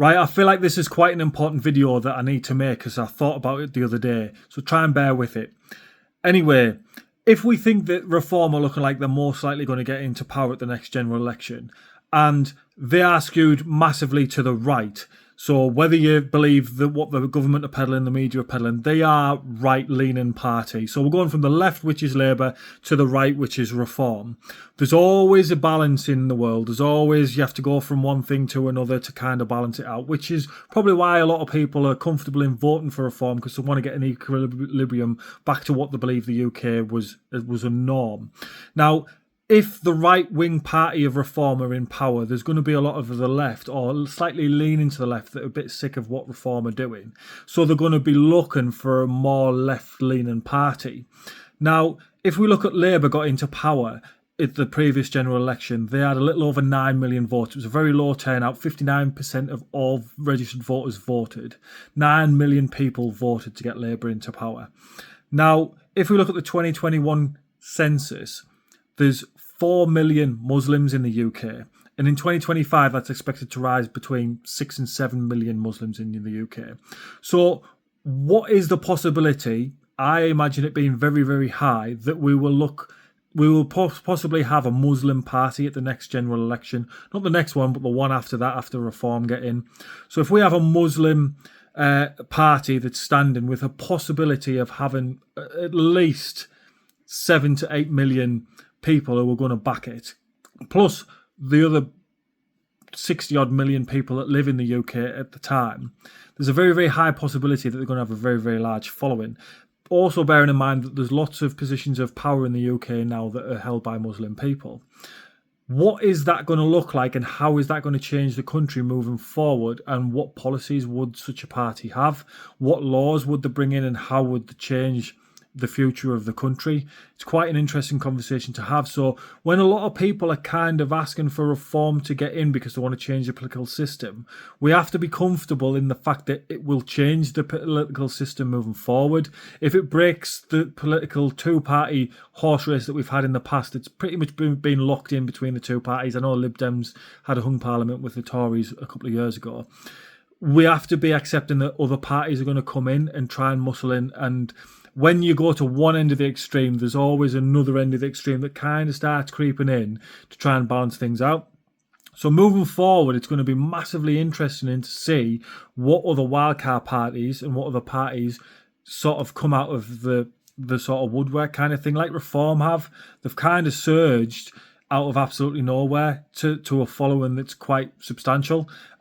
Right, I feel like this is quite an important video that I need to make because I thought about it the other day. So try and bear with it. Anyway, if we think that Reform are looking like they're most likely going to get into power at the next general election, and they are skewed massively to the right, so whether you believe that what the government are peddling, the media are peddling, they are right-leaning party. So we're going from the left, which is Labour, to the right, which is Reform. There's always a balance in the world. There's always, you have to go from one thing to another to kind of balance it out, which is probably why a lot of people are comfortable in voting for Reform, because they want to get an equilibrium back to what they believe the UK was a norm. Now, if the right-wing party of Reform are in power, there's going to be a lot of the left, or slightly leaning to the left, that are a bit sick of what Reform are doing. So they're going to be looking for a more left-leaning party. Now, if we look at Labour got into power at the previous general election, they had a little over 9 million votes. It was a very low turnout. 59% of all registered voters voted. 9 million people voted to get Labour into power. Now, if we look at the 2021 census, there's 4 million Muslims in the UK. And in 2025, that's expected to rise between 6 and 7 million Muslims in the UK. So what is the possibility? I imagine it being very, very high that we will possibly have a Muslim party at the next general election. Not the next one, but the one after that, after Reform get in. So if we have a Muslim party that's standing with a possibility of having at least 7 to 8 million people who are going to back it, plus the other 60 odd million people that live in the UK at the time, there's a very, very high possibility that they're going to have a very, very large following. Also bearing in mind that there's lots of positions of power in the UK now that are held by Muslim people. What is that going to look like, and how is that going to change the country moving forward, and what policies would such a party have? What laws would they bring in, and how would they change the future of the country? It's quite an interesting conversation to have. So when a lot of people are kind of asking for Reform to get in because they want to change the political system, we have to be comfortable in the fact that it will change the political system moving forward. If it breaks the political two-party horse race that we've had in the past, it's pretty much been locked in between the two parties. I know Lib Dems had a hung parliament with the Tories a couple of years ago. We have to be accepting that other parties are going to come in and try and muscle in, and when you go to one end of the extreme, there's always another end of the extreme that kind of starts creeping in to try and balance things out. So moving forward, it's going to be massively interesting to see what other wildcard parties and what other parties sort of come out of the sort of woodwork kind of thing, like Reform have. They've kind of surged out of absolutely nowhere to a following that's quite substantial.